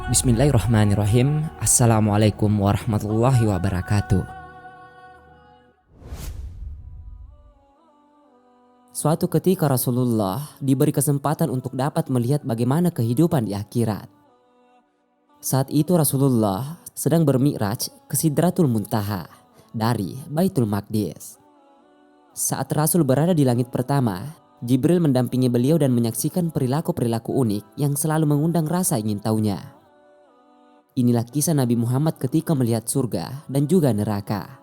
Bismillahirrahmanirrahim. Assalamualaikum warahmatullahi wabarakatuh. Suatu ketika Rasulullah diberi kesempatan untuk dapat melihat bagaimana kehidupan di akhirat. Saat itu Rasulullah sedang bermi'raj ke Sidratul Muntaha dari Baitul Maqdis. Saat Rasul berada di langit pertama, Jibril mendampingi beliau dan menyaksikan perilaku-perilaku unik yang selalu mengundang rasa ingin tahunya. Inilah kisah Nabi Muhammad ketika melihat surga dan juga neraka.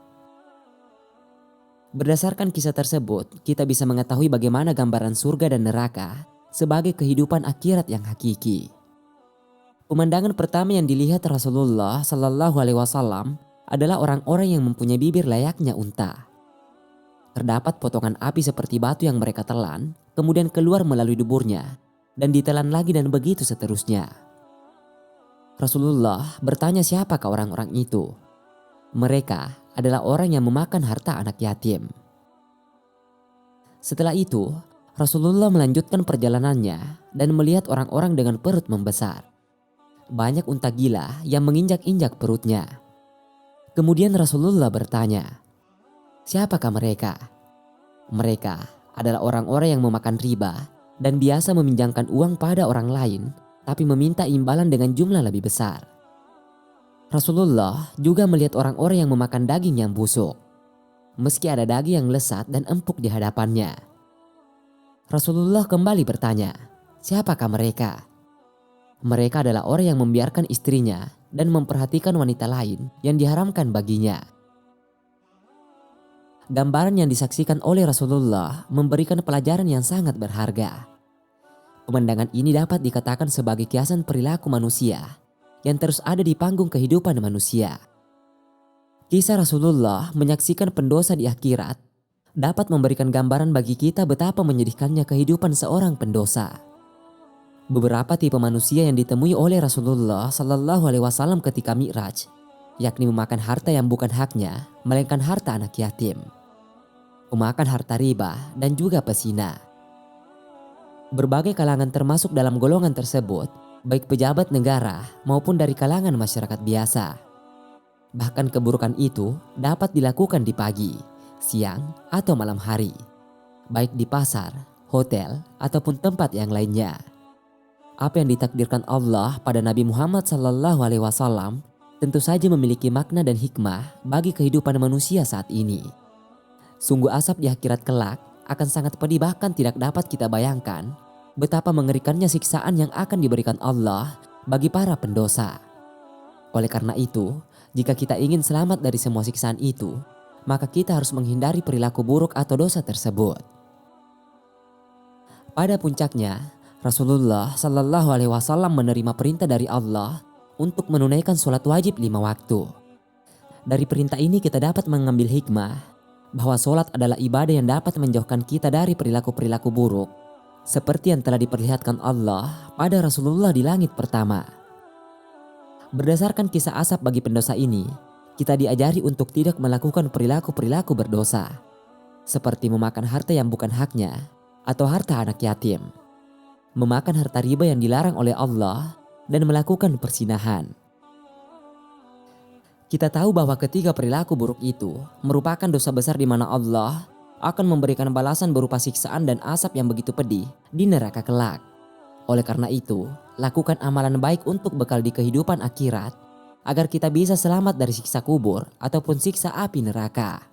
Berdasarkan kisah tersebut, kita bisa mengetahui bagaimana gambaran surga dan neraka sebagai kehidupan akhirat yang hakiki. Pemandangan pertama yang dilihat Rasulullah Shallallahu Alaihi Wasallam adalah orang-orang yang mempunyai bibir layaknya unta. Terdapat potongan api seperti batu yang mereka telan, kemudian keluar melalui duburnya, dan ditelan lagi dan begitu seterusnya. Rasulullah bertanya siapakah orang-orang itu. Mereka adalah orang yang memakan harta anak yatim. Setelah itu, Rasulullah melanjutkan perjalanannya dan melihat orang-orang dengan perut membesar. Banyak unta gila yang menginjak-injak perutnya. Kemudian Rasulullah bertanya, siapakah mereka? Mereka adalah orang-orang yang memakan riba dan biasa meminjamkan uang pada orang lain, tapi meminta imbalan dengan jumlah lebih besar. Rasulullah juga melihat orang-orang yang memakan daging yang busuk, meski ada daging yang lesat dan empuk di hadapannya. Rasulullah kembali bertanya, siapakah mereka? Mereka adalah orang yang membiarkan istrinya dan memperhatikan wanita lain yang diharamkan baginya. Gambaran yang disaksikan oleh Rasulullah memberikan pelajaran yang sangat berharga. Pemandangan ini dapat dikatakan sebagai kiasan perilaku manusia yang terus ada di panggung kehidupan manusia. Kisah Rasulullah menyaksikan pendosa di akhirat dapat memberikan gambaran bagi kita betapa menyedihkannya kehidupan seorang pendosa. Beberapa tipe manusia yang ditemui oleh Rasulullah Shallallahu Alaihi Wasallam ketika Mi'raj, yakni memakan harta yang bukan haknya, melainkan harta anak yatim, memakan harta riba, dan juga pesina. Berbagai kalangan termasuk dalam golongan tersebut, baik pejabat negara maupun dari kalangan masyarakat biasa. Bahkan keburukan itu dapat dilakukan di pagi, siang, atau malam hari, baik di pasar, hotel, ataupun tempat yang lainnya. Apa yang ditakdirkan Allah pada Nabi Muhammad SAW tentu saja memiliki makna dan hikmah bagi kehidupan manusia saat ini. Sungguh asap di akhirat kelak akan sangat pedih, bahkan tidak dapat kita bayangkan betapa mengerikannya siksaan yang akan diberikan Allah bagi para pendosa. Oleh karena itu, jika kita ingin selamat dari semua siksaan itu, maka kita harus menghindari perilaku buruk atau dosa tersebut. Pada puncaknya, Rasulullah Shallallahu Alaihi Wasallam menerima perintah dari Allah untuk menunaikan sholat wajib 5 waktu. Dari perintah ini kita dapat mengambil hikmah bahwa sholat adalah ibadah yang dapat menjauhkan kita dari perilaku-perilaku buruk, seperti yang telah diperlihatkan Allah pada Rasulullah di langit pertama. Berdasarkan kisah asap bagi pendosa ini, kita diajari untuk tidak melakukan perilaku-perilaku berdosa, seperti memakan harta yang bukan haknya atau harta anak yatim, memakan harta riba yang dilarang oleh Allah, dan melakukan persinahan. Kita tahu bahwa ketiga perilaku buruk itu merupakan dosa besar di mana Allah akan memberikan balasan berupa siksaan dan asap yang begitu pedih di neraka kelak. Oleh karena itu, lakukan amalan baik untuk bekal di kehidupan akhirat agar kita bisa selamat dari siksa kubur ataupun siksa api neraka.